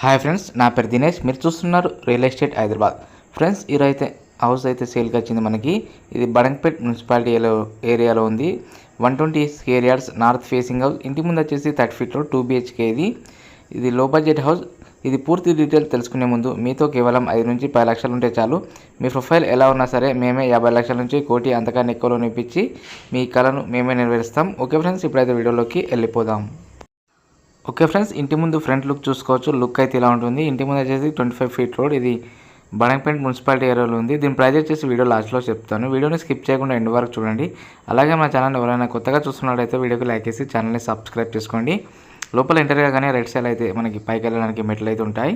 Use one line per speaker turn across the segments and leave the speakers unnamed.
Hi friends, నా పేరు దినేష్. మీరు చూస్తున్నారు రియల్ ఎస్టేట్ హైదరాబాద్. ఫ్రెండ్స్, ఈరోజైతే హౌస్ అయితే సేల్కి వచ్చింది మనకి. ఇది బడంగపేట్ మున్సిపాలిటీ ఏరియాలో ఉంది. 120 square yards north facing house. ఇంటి ముందు వచ్చేసి 30 ఫీట్లో 2 BHK. ఇది లో బడ్జెట్ హౌస్. ఇది పూర్తి డీటెయిల్ తెలుసుకునే ముందు మీతో కేవలం 5 నుంచి 10 లక్షలు ఉంటే చాలు. మీ ప్రొఫైల్ ఎలా ఉన్నా సరే మేమే 50 లక్షల నుంచి 1 కోటి అంతకన్నా ఎక్కువలో ఇప్పించి మీ కళను మేమే నెరవేరుస్తాం. ఓకే ఫ్రెండ్స్, ఇప్పుడైతే వీడియోలోకి వెళ్ళిపోదాం. ఓకే ఫ్రెండ్స్, ఇంటి ముందు ఫ్రంట్ లుక్ చూసుకోవచ్చు. లుక్ అయితే ఇలా ఉంటుంది. ఇంటి ముందు వచ్చేసి 25 ఫీట్ రోడ్. ఇది బడంగపేట్ మున్సిపాలిటీ ఏరియాలో ఉంది. దీని ప్రైస్ వచ్చేసి వీడియో లాస్ట్లో చెప్తాను. వీడియోని స్కిప్ చేయకుండా ఎండ్ వరకు చూడండి. అలాగే మా ఛానల్ ఎవరైనా కొత్తగా చూస్తున్నట్లయితే వీడియోకి లైక్ చేసి ఛానల్ని సబ్స్క్రైబ్ చేసుకోండి. లోపల ఎంటర్ కాగానే రైట్ సైడ్ అయితే మనకి పైకి వెళ్ళడానికి మెట్లు అయితే ఉంటాయి.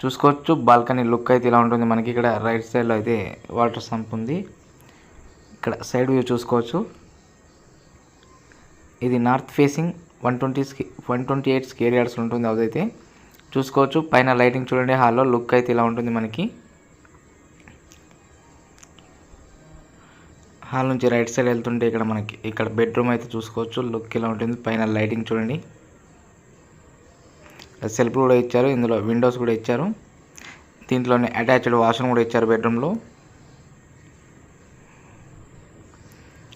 చూసుకోవచ్చు. బాల్కనీ లుక్ అయితే ఇలా ఉంటుంది మనకి. ఇక్కడ రైట్ సైడ్లో అయితే వాటర్ సంప్ ఉంది. ఇక్కడ సైడ్ వ్యూ చూసుకోవచ్చు. ఇది నార్త్ ఫేసింగ్ 128 స్క్వేర్ యార్డ్స్ ఉంటుంది. అదైతే చూసుకోవచ్చు. పైన లైటింగ్ చూడండి. హాల్లో లుక్ అయితే ఇలా ఉంటుంది మనకి. హాల్ నుంచి రైట్ సైడ్ వెళ్తుంటే ఇక్కడ మనకి ఇక్కడ బెడ్రూమ్ అయితే చూసుకోవచ్చు. లుక్ ఇలా ఉంటుంది. పైన లైటింగ్ చూడండి. సెల్ఫ్ కూడా ఇచ్చారు. ఇందులో విండోస్ కూడా ఇచ్చారు. దీంట్లోనే అటాచ్డ్ వాష్రూమ్ కూడా ఇచ్చారు బెడ్రూమ్లో.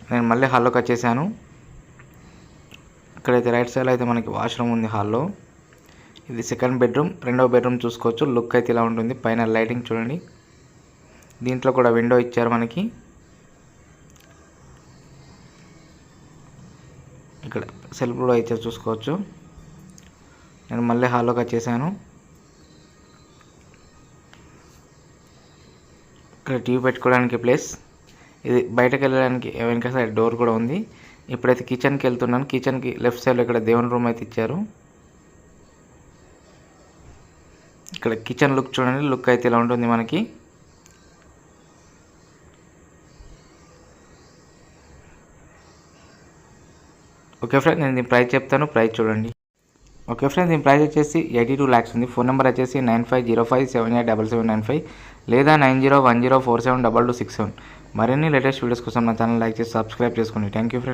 నేను మళ్ళీ హాల్లోకి వచ్చేసాను. ఇక్కడైతే రైట్ సైడ్లో అయితే మనకి వాష్రూమ్ ఉంది హాల్లో. ఇది సెకండ్ బెడ్రూమ్. రెండవ బెడ్రూమ్ చూసుకోవచ్చు. లుక్ అయితే ఇలా ఉంటుంది. పైన లైటింగ్ చూడండి. దీంట్లో కూడా విండో ఇచ్చారు మనకి. ఇక్కడ సెల్ఫ్ కూడా ఇచ్చారు చూసుకోవచ్చు. నేను మళ్ళీ హాల్లోకి వచ్చేసాను. ఇక్కడ టీవీ పెట్టుకోవడానికి ప్లేస్. ఇది బయటకు వెళ్ళడానికి వెనక సైడ్ డోర్ కూడా ఉంది. ఇప్పుడైతే కిచెన్కి వెళ్తున్నాను. కిచెన్కి లెఫ్ట్ సైడ్లో ఇక్కడ దేవుని రూమ్ అయితే ఇచ్చారు. ఇక్కడ కిచెన్ లుక్ చూడండి. లుక్ అయితే ఇలా ఉంటుంది మనకి. ఓకే ఫ్రెండ్స్, నేను దీని ప్రైస్ చెప్తాను. ప్రైస్ చూడండి. ఓకే ఫ్రెండ్స్, దీని ప్రైస్ వచ్చేసి 82 lakhs ఉంది. ఫోన్ నెంబర్ వచ్చేసి 9505787795 లేదా 9010472267. మరిన్ని లేటెస్ట్ వీడియోస్ కోసం నా ఛానల్ లైక్ చేసి సబ్స్క్రైబ్ చేసుకోండి. Thank you friends.